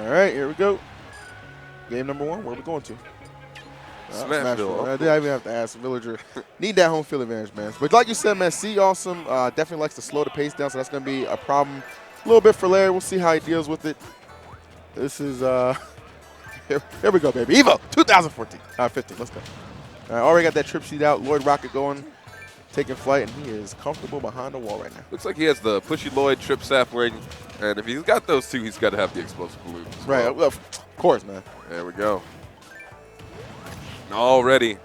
All right, here we go. Game number 1. Where are we going to? Smashville. I didn't even have to ask. Villager need that home field advantage, man. But like you said, man, CaptAwesum definitely likes to slow the pace down, so that's going to be a problem a little bit for Larry. We'll see how he deals with it. This is here we go, baby. EVO 2014. 15. Let's go. All right, already got that trip sheet out. Lloyd Rocket going, taking flight, and he is comfortable behind the wall right now. Looks like he has the Pushy Lloyd, Trip Sapling, and if he's got those two, he's got to have the explosive balloon. Right, well, of course, man. There we go. And already,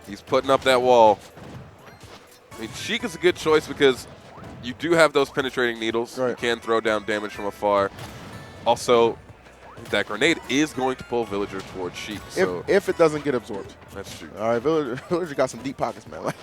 he's putting up that wall. I mean, Sheik is a good choice because you do have those penetrating needles. Right. You can throw down damage from afar. Also, that grenade is going to pull Villager towards Sheik. So If it doesn't get absorbed. that's true. All right, Villager got some deep pockets, man. Like,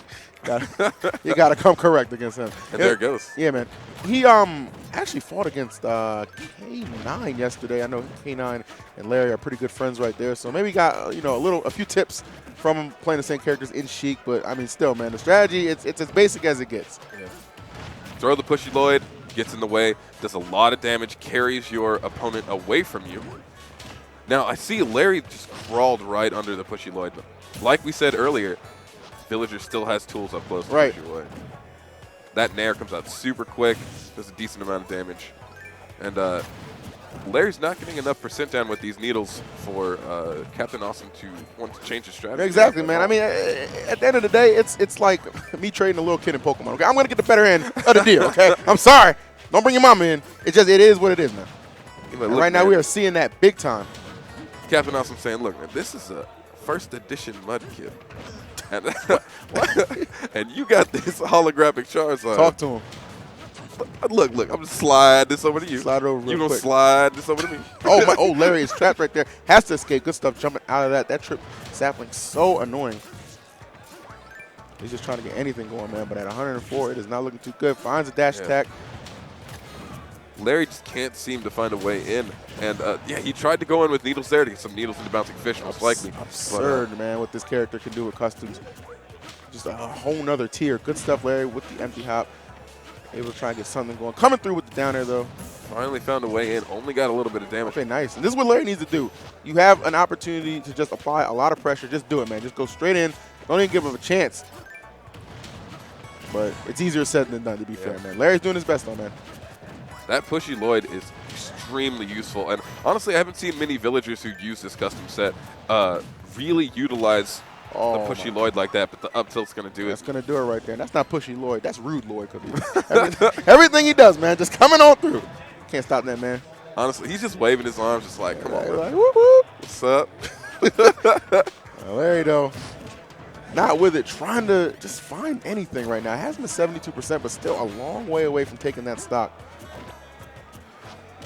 you got to come correct against him. And there it goes. Yeah, man. He actually fought against K9 yesterday. I know K9 and Larry are pretty good friends right there. So maybe he got a few tips from him playing the same characters in Sheik. But I mean, still, man, the strategy it's as basic as it gets. Yeah. Throw the Pushy Lloyd, gets in the way, does a lot of damage, carries your opponent away from you. Now I see Larry just crawled right under the Pushy Lloyd. Like we said earlier, Villager still has tools up close to Right. Pushy Lloyd. That Nair comes out super quick, does a decent amount of damage. And Larry's not getting enough percent down with these needles for CaptAwesum to want to change his strategy. Exactly, man. I mean, at the end of the day, it's like me trading a little kid in Pokemon. Okay, I'm gonna get the better end of the deal. Okay, I'm sorry. Don't bring your mama in. It is what it is, man. Look, Right now, we are seeing that big time. CaptAwesum saying, look, man, this is a first edition Mud Kid. And, and you got this holographic Charizard. Talk to him. Look, I'm going to slide this over to you. Slide it over real You going to quick. slide this over to me. Oh, Larry is trapped right there. Has to escape. Good stuff jumping out of that. That trip sapling so annoying. He's just trying to get anything going, man. But at 104, it is not looking too good. Finds a dash attack. Larry just can't seem to find a way in. And, he tried to go in with needles there to get some needles into Bouncing Fish, most likely. Absurd, man, what this character can do with customs. Just a whole nother tier. Good stuff, Larry, with the empty hop. Able to try and get something going. Coming through with the down air, though. Finally found a way in. Only got a little bit of damage. Okay, nice. And this is what Larry needs to do. You have an opportunity to just apply a lot of pressure. Just do it, man. Just go straight in. Don't even give him a chance. But it's easier said than done, to be fair, man. Larry's doing his best, though, man. That Pushy Lloyd is extremely useful. And honestly, I haven't seen many villagers who use this custom set really utilize the Pushy Lloyd like that, but the up tilt's going to do it. That's going to do it right there. And that's not Pushy Lloyd. That's Rude Lloyd. Everything he does, man, just coming on through. Can't stop that, man. Honestly, he's just waving his arms just like, come on, bro. Like, whoop, whoop. What's up? Larry, though, not with it, trying to just find anything right now. It has been 72%, but still a long way away from taking that stock.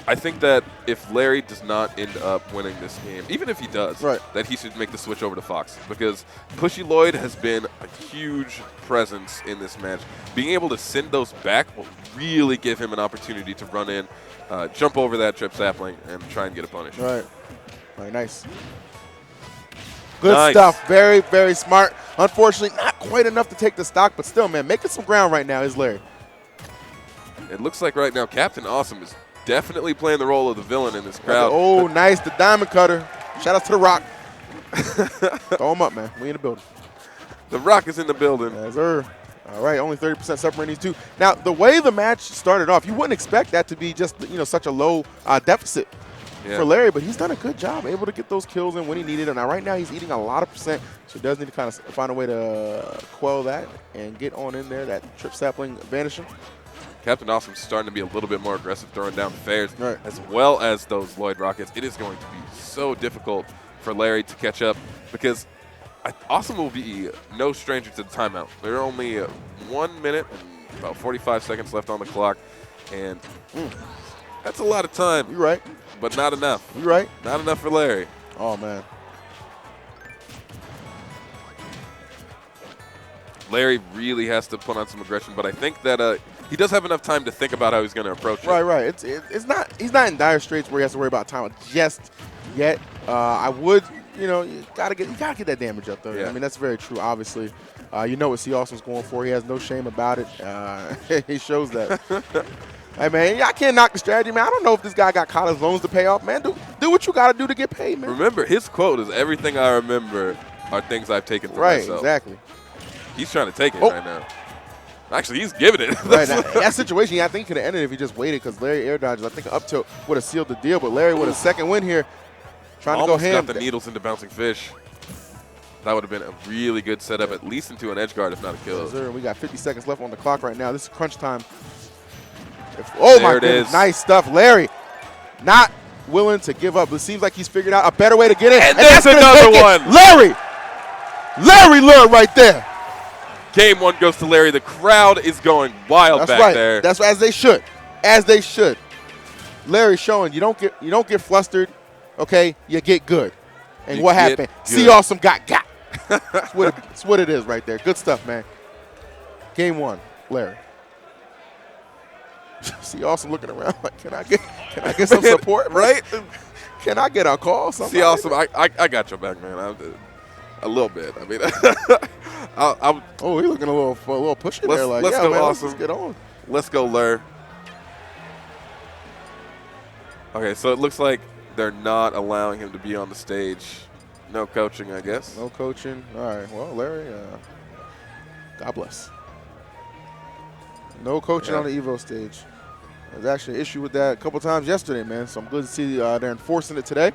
I think that if Larry does not end up winning this game, even if he does, that he should make the switch over to Fox, because Pushy Lloyd has been a huge presence in this match. Being able to send those back will really give him an opportunity to run in, jump over that Trip Sapling, and try and get a punish. Right, nice. Good stuff. Very, very smart. Unfortunately, not quite enough to take the stock, but still, man, making some ground right now is Larry. It looks like right now CaptAwesum is definitely playing the role of the villain in this crowd. Oh, nice. The diamond cutter. Shout out to The Rock. Throw him up, man. We in the building. The Rock is in the building. Yes, sir. All right, only 30% separating these two. Now, the way the match started off, you wouldn't expect that to be just, such a low deficit for Larry, but he's done a good job, able to get those kills in when he needed it. Now, right now, he's eating a lot of percent, so he does need to kind of find a way to quell that and get on in there, that Trip Sapling vanishing. CaptAwesum's starting to be a little bit more aggressive throwing down fares, as well as those Lloyd Rockets. It is going to be so difficult for Larry to catch up because Awesome will be no stranger to the timeout. There are only 1 minute and about 45 seconds left on the clock, and that's a lot of time. You're right. But not enough. You're right. Not enough for Larry. Oh, man. Larry really has to put on some aggression, but I think that he does have enough time to think about how he's going to approach it. Right. It's not. He's not in dire straits where he has to worry about time just yet. I would, you gotta get that damage up though. Yeah. I mean, that's very true. Obviously, what CaptAwesum's going for. He has no shame about it. He shows that. Hey man, I can't knock the strategy, man. I don't know if this guy got college loans to pay off, man. Dude do what you got to do to get paid, man. Remember, his quote is, "Everything I remember are things I've taken for right, myself." Exactly. He's trying to take it right now. Actually, he's giving it. Right, that situation, I think, could have ended if he just waited because Larry air dodges. I think up tilt would have sealed the deal, but Larry with a second win here, trying to go ham. Almost got the needles into bouncing fish. That would have been a really good setup, at least into an edge guard, if not a kill. We got 50 seconds left on the clock right now. This is crunch time. Oh, my goodness. Nice stuff. Larry not willing to give up. It seems like he's figured out a better way to get in. And there's another one. Larry Lurr right there. Game 1 goes to Larry. The crowd is going wild back there. That's as they should. As they should. Larry showing you don't get flustered, okay? You get good. And what happened? CaptAwesum got. That's what it is right there. Good stuff, man. Game 1, Larry. CaptAwesum looking around like, can I get some support, right? Can I get a call? CaptAwesum, I got your back, man. A little bit. I mean, he's looking a little pushy there. Like, let's go, man, Awesome. Let's get on. Let's go, Lurr. Okay, so it looks like they're not allowing him to be on the stage. No coaching, I guess. No coaching. All right. Well, Larry, God bless. No coaching on the EVO stage. There's actually an issue with that a couple times yesterday, man. So I'm glad to see they're enforcing it today.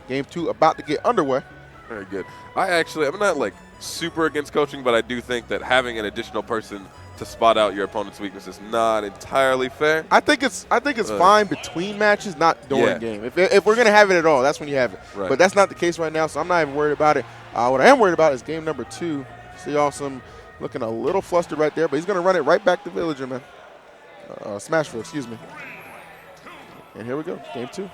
Game 2 about to get underway. Very good. I'm not like super against coaching, but I do think that having an additional person to spot out your opponent's weakness is not entirely fair. I think it's fine between matches, not during game. If we're gonna have it at all, that's when you have it. Right. But that's not the case right now, so I'm not even worried about it. What I am worried about is game number 2. CaptAwesum looking a little flustered right there, but he's gonna run it right back to Villager, man. Smashville, excuse me. And here we go, game 2.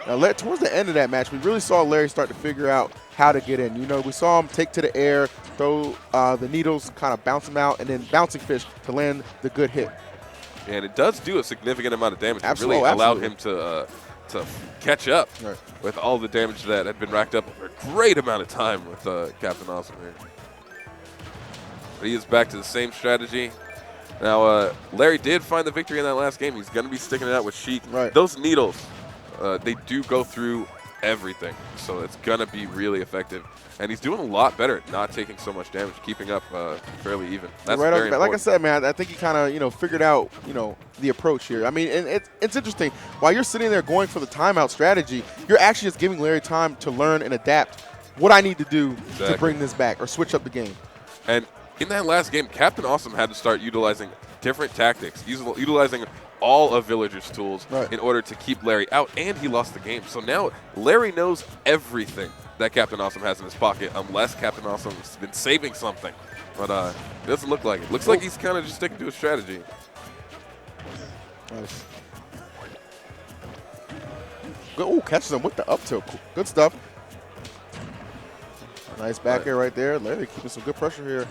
Now, towards the end of that match, we really saw Larry start to figure out how to get in. You know, we saw him take to the air, throw the needles, kind of bounce them out, and then bouncing fish to land the good hit. And it does do a significant amount of damage. It really allowed him to catch up with all the damage that had been racked up over a great amount of time with CaptAwesum here. But he is back to the same strategy. Now, Larry did find the victory in that last game. He's going to be sticking it out with Sheik. Right. Those needles, they do go through everything, so it's going to be really effective. And he's doing a lot better at not taking so much damage, keeping up fairly even. That's very important. Like I said, man, I think he kind of, figured out, the approach here. I mean, and it's interesting. While you're sitting there going for the timeout strategy, you're actually just giving Larry time to learn and adapt what I need to do to bring this back or switch up the game. And in that last game, CaptAwesum had to start utilizing different tactics, utilizing all of Villager's tools in order to keep Larry out, and he lost the game. So now Larry knows everything that CaptAwesum has in his pocket, unless CaptAwesum has been saving something. But it doesn't look like it. Looks like he's kind of just sticking to his strategy. Nice. Oh, catches him with the up tilt. Good stuff. Nice back air right there. Larry keeping some good pressure here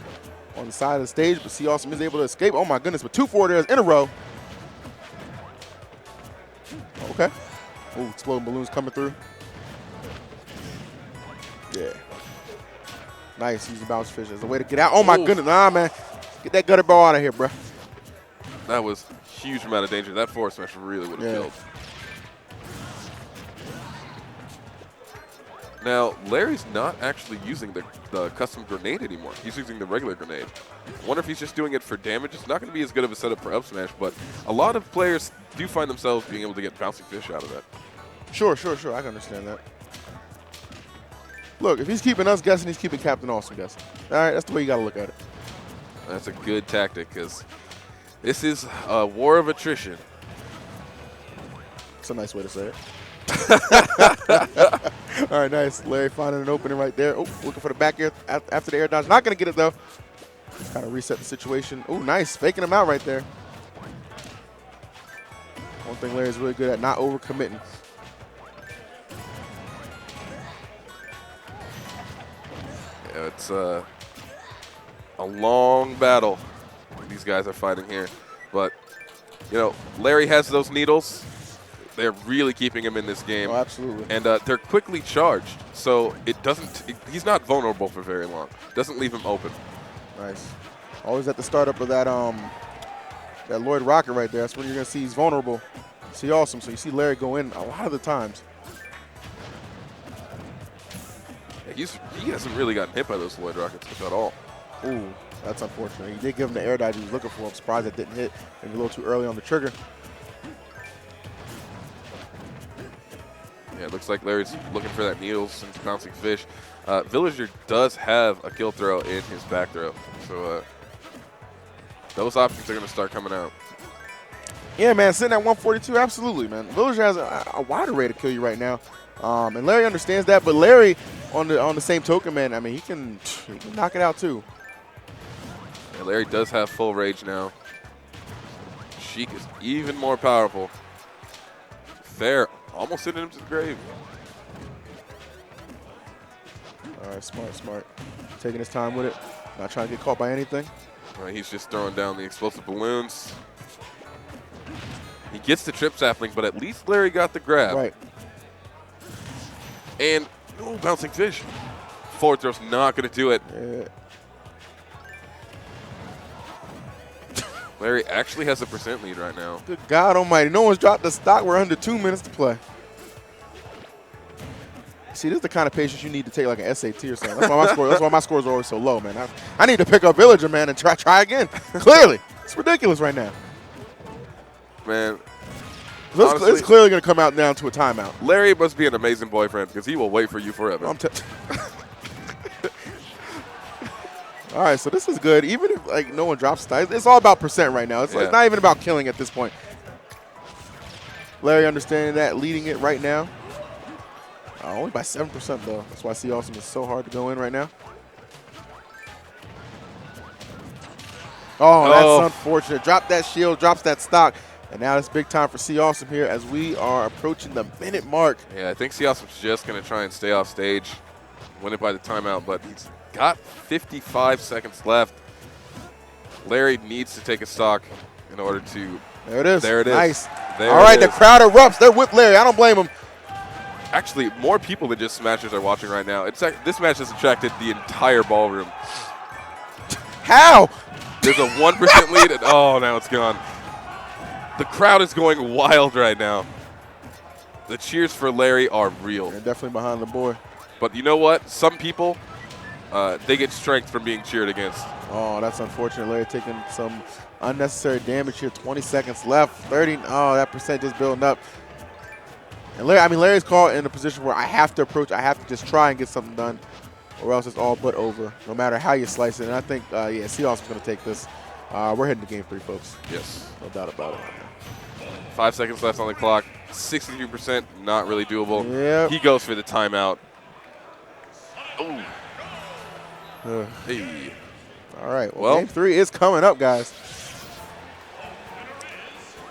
on the side of the stage, but CaptAwesum is able to escape. Oh my goodness, with 2 forward airs in a row. Okay. Oh, exploding balloons coming through. Yeah. Nice, using bounce fish as a way to get out. Oh my goodness, nah, man. Get that gutter ball out of here, bro. That was a huge amount of danger. That forward smash really would have killed. Now, Larry's not actually using the custom grenade anymore. He's using the regular grenade. I wonder if he's just doing it for damage. It's not going to be as good of a setup for up smash, but a lot of players do find themselves being able to get bouncing fish out of that. Sure. I can understand that. Look, if he's keeping us guessing, he's keeping CaptAwesum guessing. All right, that's the way you got to look at it. That's a good tactic because this is a war of attrition. That's a nice way to say it. All right, nice. Larry finding an opening right there. Oh, looking for the back air after the air dodge. Not going to get it, though. Kind of reset the situation. Oh, nice. Faking him out right there. One thing Larry's really good at, not overcommitting. Yeah, it's a long battle these guys are fighting here. But, Larry has those needles. They're really keeping him in this game. Oh, absolutely. And they're quickly charged, so he's not vulnerable for very long. Doesn't leave him open. Nice. Always at the startup of that that Lloyd rocket right there. That's when you're going to see he's vulnerable. CaptAwesum, so you see Larry go in a lot of the times. he hasn't really gotten hit by those Lloyd rockets at all. Ooh, that's unfortunate. He did give him the air dodge he was looking for. I'm surprised that didn't hit. Maybe a little too early on the trigger. Yeah, it looks like Larry's looking for that needle since bouncing fish. Villager does have a kill throw in his back throw, so those options are going to start coming out. Yeah, man, sitting at 142, absolutely, man. Villager has a wider rate to kill you right now, and Larry understands that. But Larry, on the same token, man, I mean, he can knock it out too. Yeah, Larry does have full rage now. Sheik is even more powerful. Fair, almost sending him to the grave. All right, smart. Taking his time with it, not trying to get caught by anything. He's just throwing down the explosive balloons. He gets the trip sapling, but at least Larry got the grab. Right. And, oh, bouncing fish. Forward throw's not going to do it. Yeah. Larry actually has a % lead right now. Good God almighty. No one's dropped the stock. We're under 2 minutes to play. See, this is the kind of patience you need to take like an SAT or something. That's why my scores are always so low, man. I need to pick up Villager, man, and try again. Clearly. It's ridiculous right now. Man, honestly, it's clearly going to come out down to a timeout. Larry must be an amazing boyfriend because he will wait for you forever. All right, so this is good. Even if like no one drops stats, it's all about % right now. It's not even about killing at this point. Larry understanding that, leading it right now. Only by 7% though. That's why CaptAwesum is so hard to go in right now. Oh, that's unfortunate. Drop that shield, drops that stock. And now it's big time for CaptAwesum here as we are approaching the minute mark. Yeah, I think CaptAwesum's just going to try and stay off stage, win it by the timeout, but he's got 55 seconds left. Larry needs to take a stock in order to. There it is. There it is. Nice. There all right, the crowd erupts. They're with Larry. I don't blame him. Actually, more people than just Smashers are watching right now. This match has attracted the entire ballroom. How? There's a 1% lead, and oh, now it's gone. The crowd is going wild right now. The cheers for Larry are real. They're definitely behind the boy. But you know what? Some people, they get strength from being cheered against. Oh, that's unfortunate. Larry taking some unnecessary damage here. 20 seconds left. 30. Oh, that percent just building up. And Larry's caught in a position where I have to approach. I have to just try and get something done, or else it's all but over, no matter how you slice it. And I think, yeah, CaptAwesum's going to take this. We're heading to game 3, folks. Yes. No doubt about it. 5 seconds left on the clock. 63%, not really doable. Yep. He goes for the timeout. Oh. Hey. All right. Well, game 3 is coming up, guys.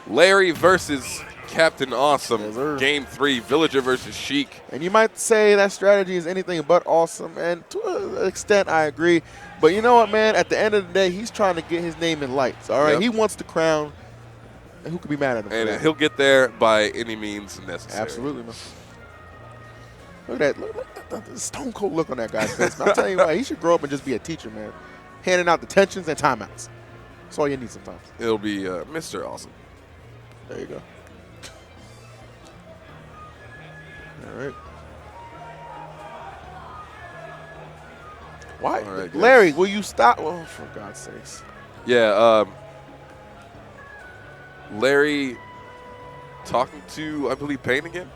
Larry versus CaptAwesum. Yes, game 3, Villager versus Sheik. And you might say that strategy is anything but awesome, and to an extent I agree. But you know what, man? At the end of the day, he's trying to get his name in lights, all right? Yep. He wants the crown, and who could be mad at him? And he'll get there by any means necessary. Absolutely, man. Look at that. Look at the stone cold look on that guy's face. I'm telling you what, he should grow up and just be a teacher, man. Handing out detentions and timeouts. That's all you need sometimes. It'll be Mr. Awesome. There you go. All right. Why? All right, Larry, will you stop? Oh, for God's sakes. Yeah, Larry talking to, I believe, Payne again.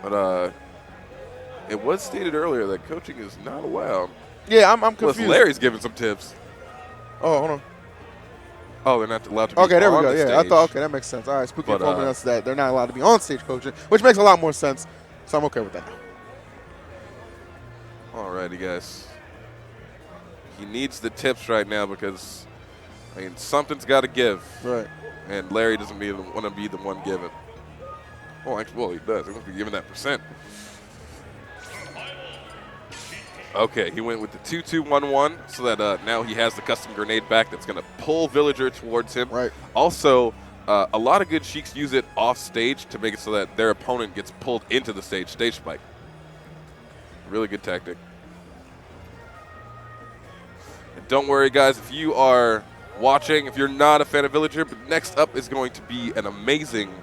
But it was stated earlier that coaching is not allowed. Yeah, I'm confused. Plus, Larry's giving some tips. Oh, hold on. Oh, they're not allowed to be okay, there we on go. the Yeah, stage. I thought, okay, that makes sense. All right, spooky informing us that they're not allowed to be on stage coaching, which makes a lot more sense. So I'm okay with that. Alrighty, guys. He needs the tips right now because, I mean, something's got to give. Right. And Larry doesn't want to be the one giving. Oh, actually, well, he does. He must be giving that percent. Okay, he went with the 2-2-1-1 so that now he has the custom grenade back that's going to pull Villager towards him. Right. Also, a lot of good Sheiks use it off stage to make it so that their opponent gets pulled into the stage spike. Really good tactic. And don't worry, guys, if you are watching, if you're not a fan of Villager, but next up is going to be an amazing,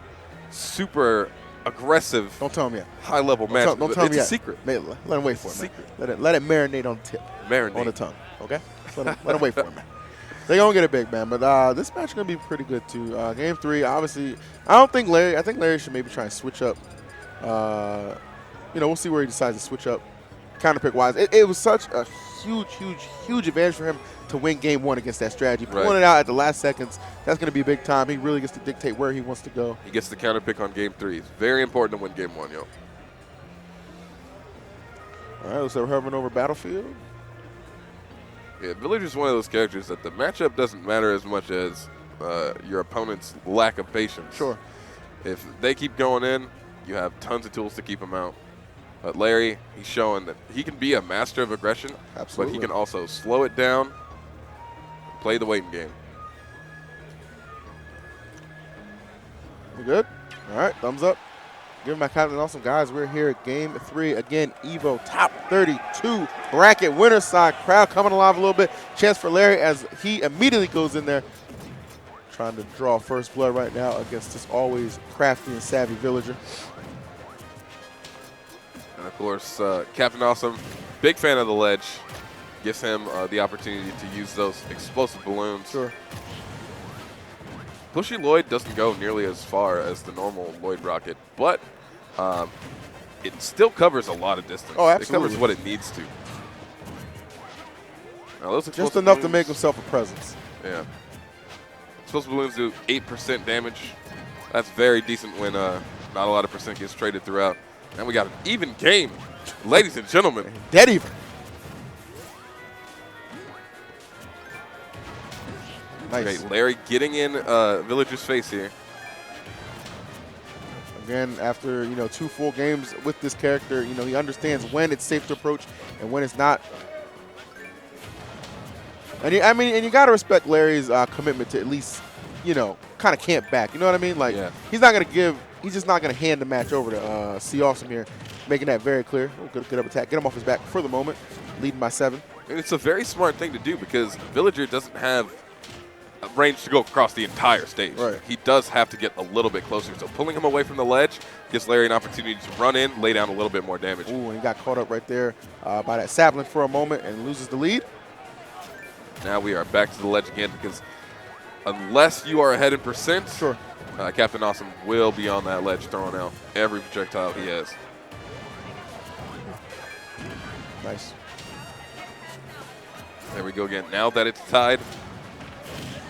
super aggressive. Don't tell him yet. High-level match. Don't tell him it's yet. a secret. Let him wait for it, man. Secret. Let it marinate on the tip. Marinate. On the tongue, okay? Let him wait for it, man. They're going to get it big, man. But this match is going to be pretty good, too. Game 3, obviously, I think Larry should maybe try and switch up. We'll see where he decides to switch up counter pick-wise. It was such a huge advantage for him to win Game 1 against that strategy. Pulling it out at the last seconds, that's going to be big time. He really gets to dictate where he wants to go. He gets the counter pick on Game 3. It's very important to win Game 1, yo. All right, so we're hovering over Battlefield. Yeah, Villager's one of those characters that the matchup doesn't matter as much as your opponent's lack of patience. Sure. If they keep going in, you have tons of tools to keep them out. But Larry, he's showing that he can be a master of aggression, Absolutely. but he can also slow it down, play the waiting game. We good? All right, thumbs up. Give my CaptAwesum, guys. We're here at Game 3 again. EVO top 32 bracket winner side. Crowd coming alive a little bit. Chance for Larry as he immediately goes in there, trying to draw first blood right now against this always crafty and savvy villager. And of course, CaptAwesum, big fan of the ledge, gives him the opportunity to use those explosive balloons. Sure. Pushy Lloyd doesn't go nearly as far as the normal Lloyd rocket, but it still covers a lot of distance. Oh, absolutely. It covers what it needs to. Now, those Just enough to make himself a presence. Yeah. Explosive balloons do 8% damage. That's very decent when not a lot of percent gets traded throughout. And we got an even game, ladies and gentlemen. Dead even. Nice. Okay, Larry getting in Villager's face here. Again, after 2 full games with this character, he understands when it's safe to approach and when it's not. And you got to respect Larry's commitment to at least, kind of camp back. You know what I mean? Like, he's not going to give. He's just not going to hand the match over to CaptAwesum here, making that very clear. Oh, good up attack. Get him off his back for the moment, leading by 7. And it's a very smart thing to do because Villager doesn't have a range to go across the entire stage. Right. He does have to get a little bit closer. So pulling him away from the ledge gives Larry an opportunity to run in, lay down a little bit more damage. Ooh, and he got caught up right there by that sapling for a moment and loses the lead. Now we are back to the ledge again because unless you are ahead in percent, sure, CaptAwesum will be on that ledge throwing out every projectile he has. Nice. There we go again. Now that it's tied.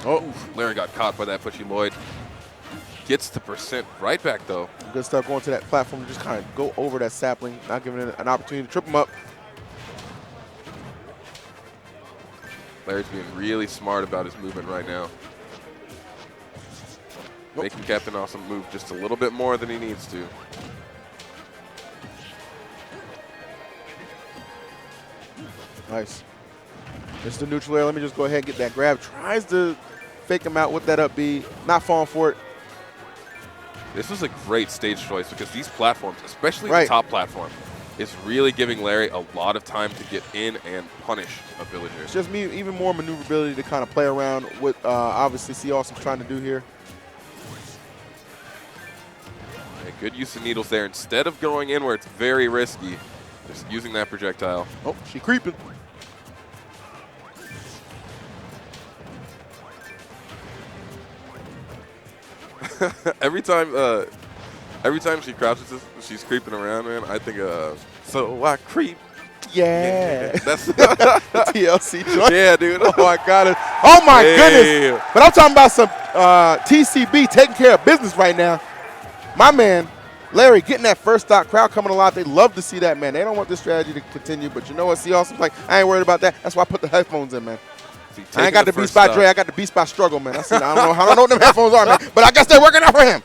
Oh, Larry got caught by that pushy Lloyd. Gets the percent right back, though. Good stuff going to that platform to just kind of go over that sapling, not giving it an opportunity to trip him up. Larry's being really smart about his movement right now. Making CaptAwesum move just a little bit more than he needs to. Nice. Mr. Neutral air, let me just go ahead and get that grab. Tries to fake him out with that up B. Not falling for it. This was a great stage choice because these platforms, especially the top platform, is really giving Larry a lot of time to get in and punish a villager. It's just even more maneuverability to kind of play around what obviously CaptAwesum's trying to do here. Okay, good use of needles there. Instead of going in where it's very risky, just using that projectile. Oh, she creeping. every time she crouches, she's creeping around, man. I think, so I creep. Yeah. That's TLC joint. Yeah, dude. Oh, I got it. Oh, my goodness. But I'm talking about some TCB taking care of business right now. My man, Larry, getting that first stock. Crowd coming alive. They love to see that, man. They don't want this strategy to continue. But you know what? CaptAwesum's like, I ain't worried about that. That's why I put the headphones in, man. I ain't got the beast by Dre. I got the beast by struggle, man. I don't know what them headphones are, man. But I guess they're working out for him.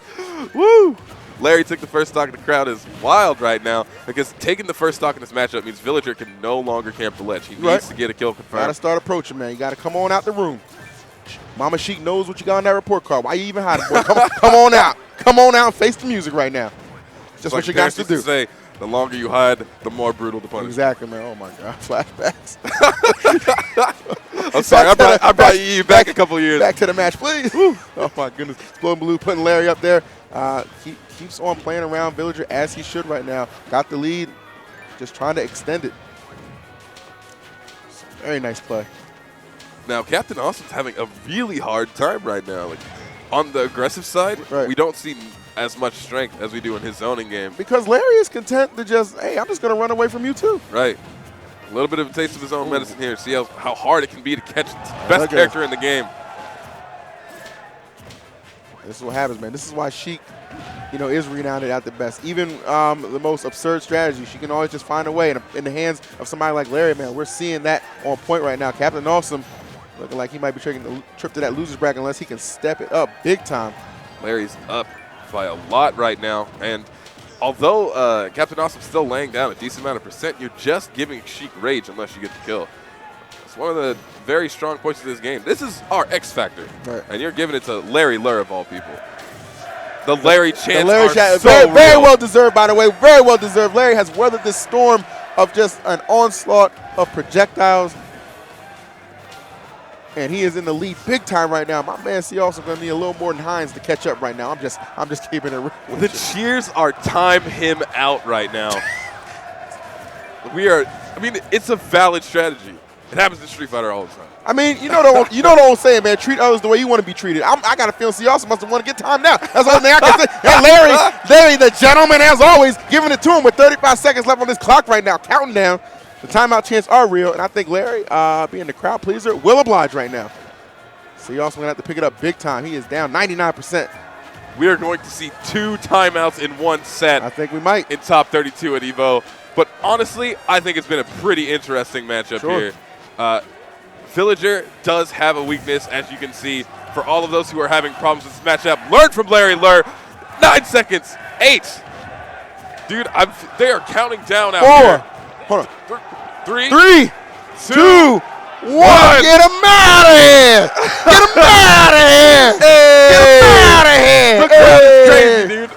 Woo! Larry took the first stock. The crowd is wild right now because taking the first stock in this matchup means Villager can no longer camp the ledge. He needs to get a kill confirmed. Got to start approaching, man. You got to come on out the room. Mama Sheik knows what you got on that report card. Why you even hiding, boy? Come on out. Come on out and face the music right now. Just what you got to do. Say, the longer you hide, the more brutal the punishment. Exactly, man. Oh, my God. Flashbacks. I'm sorry. I brought you back a couple years. Back to the match, please. Oh, my goodness. Exploding Blue putting Larry up there. Keeps on playing around Villager as he should right now. Got the lead, just trying to extend it. Very nice play. Now, CaptAwesum's having a really hard time right now. Like, on the aggressive side, we don't see as much strength as we do in his zoning game. Because Larry is content to just, hey, I'm just going to run away from you too. Right. A little bit of a taste of his own medicine here. See how hard it can be to catch the best character in the game. This is what happens, man. This is why Sheik, is renowned at the best. Even the most absurd strategy, she can always just find a way. In the hands of somebody like Larry, man, we're seeing that on point right now. CaptAwesum looking like he might be taking the trip to that loser's bracket unless he can step it up big time. Larry's up by a lot right now. And although CaptAwesum's still laying down a decent amount of percent, you're just giving Sheik rage unless you get the kill. It's one of the very strong points of this game. This is our X factor, and you're giving it to Larry Lurr of all people. The Larry chants are so very well deserved, by the way. Very well deserved. Larry has weathered this storm of just an onslaught of projectiles, and he is in the lead big time right now. My man C also going to need a little more than Hines to catch up right now. I'm just keeping it real. The cheers are time him out right now. It's a valid strategy. It happens in Street Fighter all the time. I mean, you know the old saying, man, treat others the way you want to be treated. I got a feeling C also must have want to get time now. That's the only thing I can say. And Larry, the gentleman, as always, giving it to him with 35 seconds left on this clock right now, counting down. The timeout chants are real, and I think Larry, being the crowd pleaser, will oblige right now. C also going to have to pick it up big time. He is down 99%. We are going to see 2 timeouts in one set. I think we might. In top 32 at EVO. But honestly, I think it's been a pretty interesting matchup here. Villager does have a weakness, as you can see. For all of those who are having problems with this matchup, learn from Larry Lurr. 9 seconds. 8. Dude, they are counting down out 4. here. Hold on. 3, 2, 1. Get him out of here. Get him out of here. Get him out of here. The crowd is crazy, dude.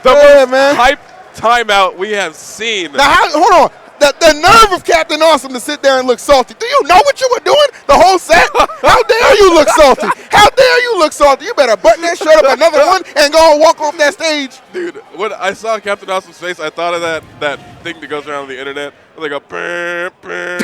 The most hype timeout we have seen. Now, hold on. The nerve of CaptAwesum to sit there and look salty. Do you know what you were doing the whole set? How dare you look salty? How dare you look salty? You better button that shirt up another one and go and walk off that stage. Dude, when I saw CaptAwesum's face, I thought of that thing that goes around on the internet. They go, burr, burr,